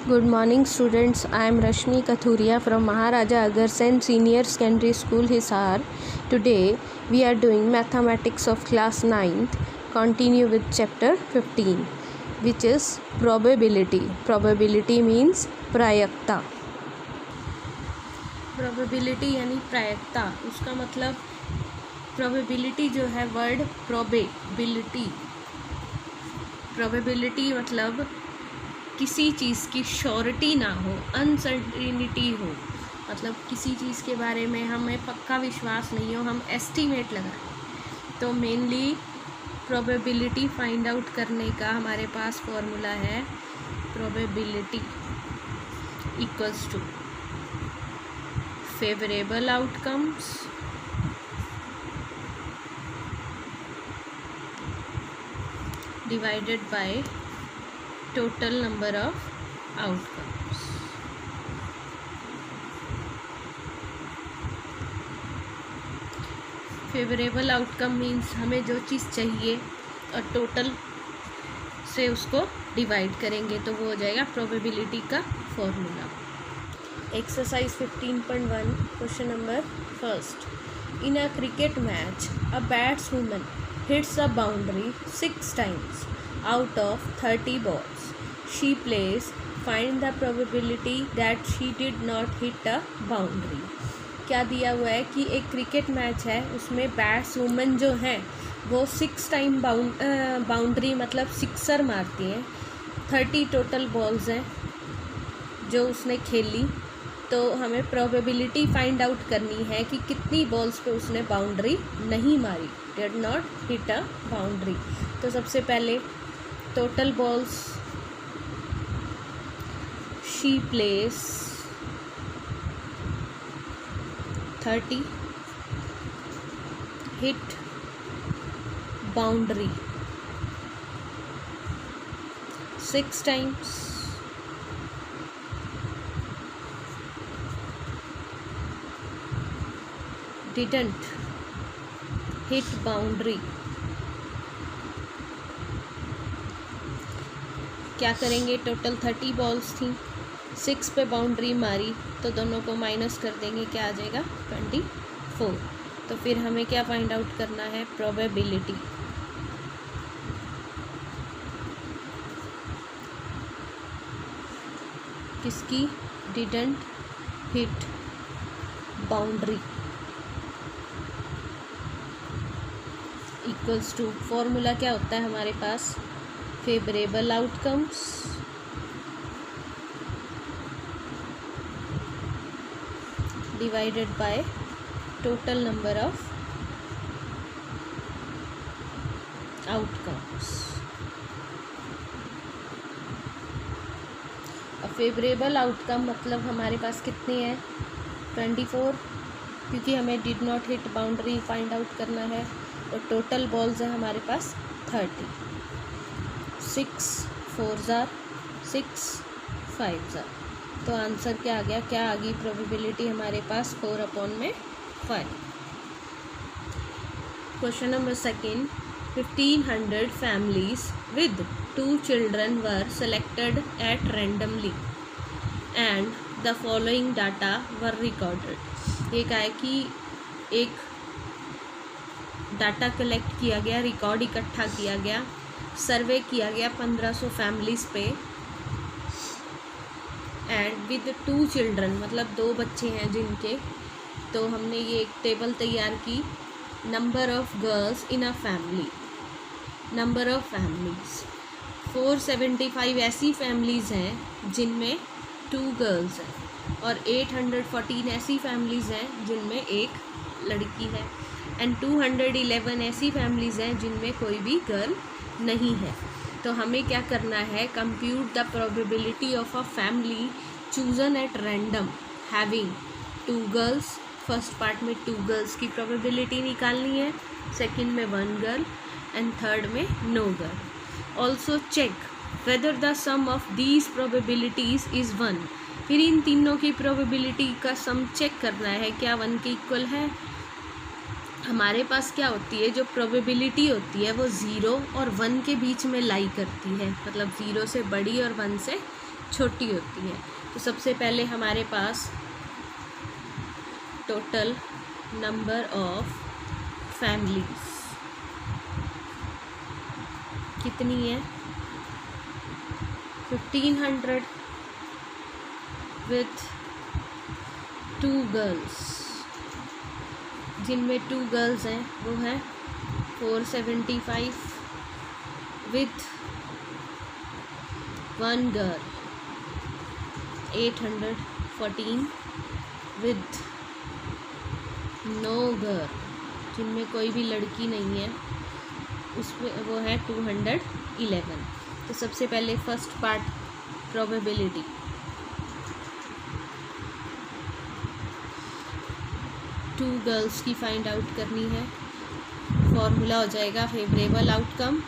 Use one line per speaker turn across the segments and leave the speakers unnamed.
Good morning students, I am Rashmi Kathuria from Maharaja Agarsen Senior Secondary School, Hisar. Today we are doing mathematics of class 9th, continue with chapter 15 which is probability. Probability means प्रायिकता. Probability यानी प्रायिकता, उसका मतलब probability जो है word probability मतलब किसी चीज़ की श्योरिटी ना हो, अनसर्टिनिटी हो, मतलब किसी चीज़ के बारे में हमें पक्का विश्वास नहीं हो, हम एस्टीमेट लगाएं। तो मेनली प्रोबेबिलिटी फाइंड आउट करने का हमारे पास फॉर्मूला है probability equals to favourable outcomes divided by total number of outcomes. Favourable outcome means हमें जो चीज़ चाहिए और टोटल से उसको डिवाइड करेंगे तो वो हो जाएगा प्रोबेबिलिटी का formula. Exercise 15.1 question number first. In a cricket match a batswoman hits a boundary 6 times out of 30 balls. She plays. Find the probability that she did not hit a boundary. क्या दिया हुआ है कि एक cricket match है, उसमें बैट्सवुमन जो है वो 6 टाइम बाउंड्री मतलब सिक्सर मारती हैं. 30 टोटल बॉल्स हैं जो उसने खेली. तो हमें प्रोबेबिलिटी फाइंड आउट करनी है कि कितनी बॉल्स पे उसने बाउंड्री नहीं मारी, did not hit a boundary. तो सबसे पहले total balls she plays 30, hit boundary 6 times, didn't hit boundary. क्या करेंगे, टोटल 30 बॉल्स थी, 6 पे बाउंड्री मारी तो दोनों को माइनस कर देंगे, क्या आ जाएगा 24. तो फिर हमें क्या फाइंड आउट करना है, प्रोबेबिलिटी. किसकी, didn't hit boundary equals to, formula क्या होता है हमारे पास, favourable outcomes divided by total number of outcomes. Favourable outcome मतलब हमारे पास कितने हैं, 24, क्योंकि हमें did not hit boundary find out करना है. और टोटल बॉल्स है हमारे पास 30. 6 4s are 6 5s are. तो आंसर क्या आ गया, क्या आ गई प्रोबेबिलिटी हमारे पास 4/5. Question number second. 1500 families with 2 children were selected at randomly and the following data were recorded. ये कहा है कि एक डाटा कलेक्ट किया गया, रिकॉर्ड इकट्ठा किया गया, सर्वे किया गया 1500 फैमिलीज़ पे, एंड विद 2 चिल्ड्रन मतलब 2 बच्चे हैं जिनके. तो हमने ये एक टेबल तैयार की, number of girls in a family, number of families 475 ऐसी फैमिलीज़ हैं जिनमें 2 गर्ल्स हैं, और 814 ऐसी फैमिलीज़ हैं जिनमें एक लड़की है, एंड 211 ऐसी फैमिलीज़ हैं जिनमें कोई भी गर्ल नहीं है. तो हमें क्या करना है, compute the probability of a family chosen at random having 2 girls. First part में 2 गर्ल्स की प्रोबेबिलिटी निकालनी है, सेकंड में 1 गर्ल एंड थर्ड में no girl. Also check whether the sum of these probabilities is 1. फिर इन तीनों की प्रोबेबिलिटी का सम चेक करना है क्या 1 के इक्वल है. हमारे पास क्या होती है, जो प्रोबेबिलिटी होती है वो 0 और 1 के बीच में लाई करती है, मतलब 0 से बड़ी और 1 से छोटी होती हैं। तो सबसे पहले हमारे पास टोटल नंबर ऑफ फैमिलीज कितनी है, 1500 विथ 2 गर्ल्स, जिनमें 2 गर्ल्स हैं वो है 475 with 1 girl, 814 with no girl, जिनमें कोई भी लड़की नहीं है, उसमें वो है 211। तो सबसे पहले first part probability, two girls की फाइंड आउट करनी है। फॉर्मूला हो जाएगा फेवरेबल आउटकम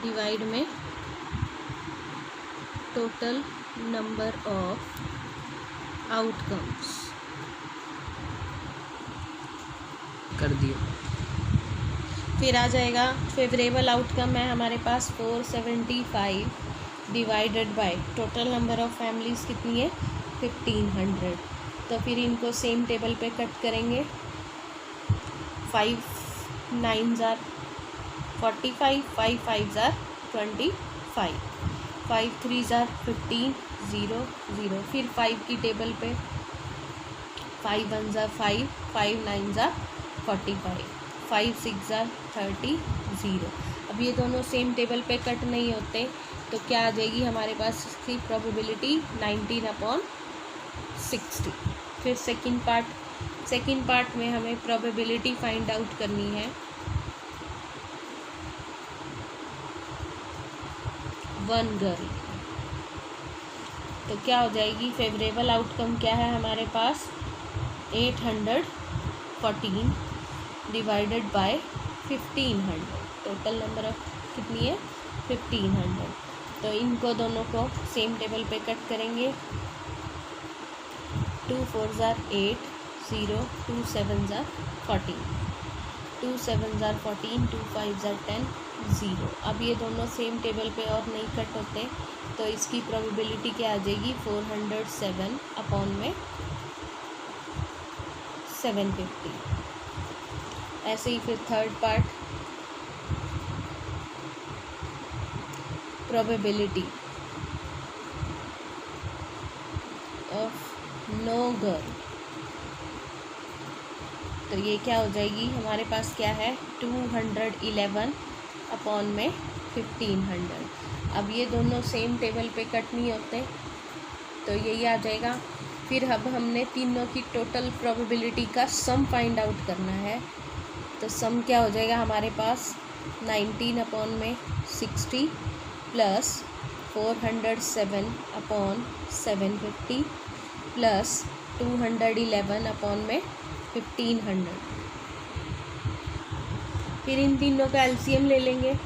डिवाइड में टोटल नंबर ऑफ आउटकम्स
कर दिए।
फिर आ जाएगा फेवरेबल आउटकम है हमारे पास 475 divided by total number of families कितनी है 1500। तो फिर इनको सेम टेबल पे कट करेंगे, 5 9s are 45, 5 5s are 25, 5 3s are 15, 0 0। फिर 5 की टेबल पे 5 1s are 5, 5 9s are 45, 5 6s are 30, 0। अब ये दोनों सेम टेबल पे कट नहीं होते तो क्या आ जाएगी हमारे पास इसकी प्रोबेबिलिटी 19/60। फिर सेकंड पार्ट में हमें प्रोबेबिलिटी फाइंड आउट करनी है। 1 गर्ल, तो क्या हो जाएगी फेवरेबल आउटकम क्या है हमारे पास 814 divided by 1500, total number of कितनी है 1500। तो इनको दोनों को सेम टेबल पे कट करेंगे, 2 4s are 8, 0 2 7s are 14, 2 7s are 14, 2 5s are 10, 0। अब ये दोनों सेम टेबल पे और नहीं कट होते तो इसकी प्रोबेबिलिटी क्या आ जाएगी 407 अपॉन में 750। ऐसे ही फिर third part probability of no girl, तो ये क्या हो जाएगी हमारे पास क्या है 211 अपॉन में 1500। अब ये दोनों सेम टेबल पे कट नहीं होते तो यही आ जाएगा। फिर अब हमने तीनों की टोटल प्रोबेबिलिटी का सम फाइंड आउट करना है। तो सम क्या हो जाएगा हमारे पास 19 अपॉन में 60 प्लस 407 अपॉन 750 प्लस 211 अपॉन में 1500। फिर इन तीनों का एलसीएम ले लेंगे,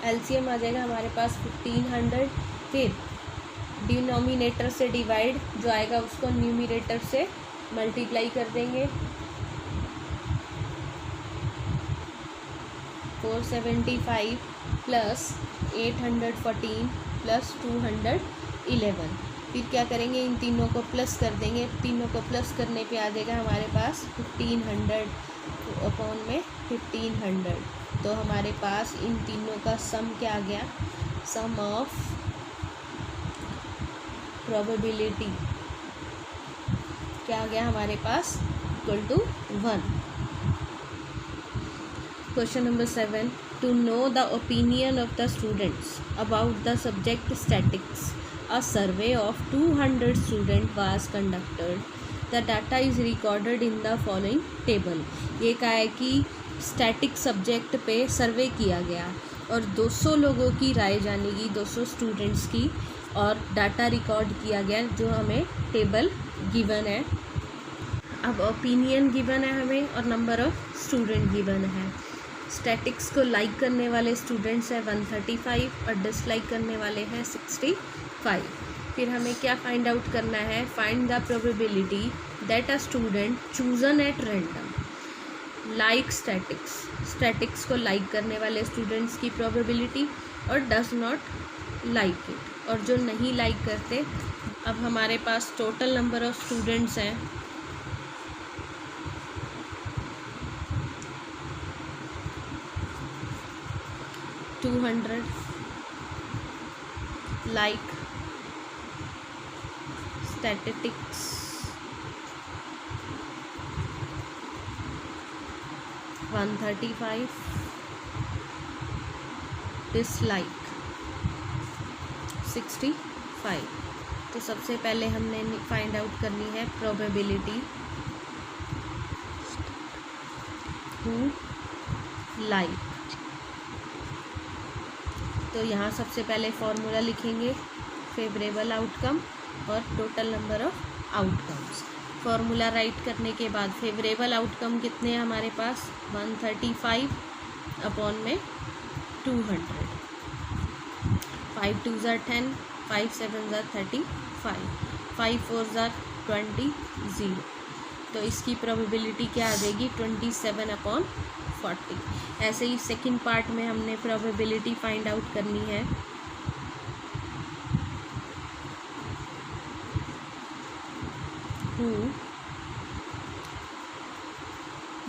एलसीएम आ जाएगा हमारे पास 1500। फिर डिनोमिनेटर से डिवाइड जो आएगा उसको न्यूमरेटर से मल्टीप्लाई कर देंगे, 475 प्लस 814 प्लस 211। फिर क्या करेंगे इन तीनों को प्लस कर देंगे, तीनों को प्लस करने पे आ जाएगा हमारे पास 1500 अपॉन में 1500। तो हमारे पास इन तीनों का सम क्या आ गया, सम ऑफ प्रोबेबिलिटी क्या आ गया हमारे पास equal to 1। Question number 7, to know the opinion of the students about the subject statistics a survey of 200 students was conducted. The data is recorded in the following table. ये कहा है कि static subject पे सर्वे किया गया और 200 लोगों की राय जानी गई, 200 स्टूडेंट्स की, और डाटा रिकॉर्ड किया गया जो हमें टेबल गिवन है। अब ओपिनियन गिवन है हमें और नंबर ऑफ स्टूडेंट गिवन है। स्टैटिक्स को लाइक करने वाले स्टूडेंट्स हैं 135 और डिसलाइक करने वाले हैं 65। फिर हमें क्या फाइंड आउट करना है, find the probability that a student chosen at random like statics को लाइक करने वाले स्टूडेंट्स की प्रोबेबिलिटी और डज नॉट लाइक इट, और जो नहीं लाइक करते। अब हमारे पास टोटल नंबर ऑफ स्टूडेंट्स हैं 200 like statistics 135 dislike 65। तो सबसे पहले हमने फाइंड आउट करनी है प्रोबेबिलिटी हु लाइक। तो यहाँ सबसे पहले फॉर्मूला लिखेंगे फेवरेबल आउटकम और total number of outcomes. Formula right करने के बाद फेवरेबल आउटकम कितने हैं हमारे पास 135 अपॉन में 200, 5 2 ज़ा 10, 5 7 ज़ा 35, 5 4 ज़ा 20 0। तो इसकी प्रोबेबिलिटी क्या आ जाएगी 27 अपॉन 40। ऐसे ही सेकंड पार्ट में हमने प्रोबेबिलिटी फाइंड आउट करनी है हु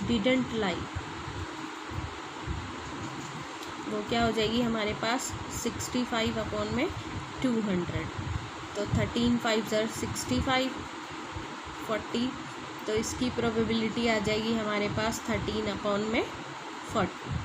डिडंट लाइक, वो क्या हो जाएगी हमारे पास 65 अपॉन में 200। तो 13 5 ज़र 65 40। तो इसकी प्रोबेबिलिटी आ जाएगी हमारे पास 13 अपॉन में 40।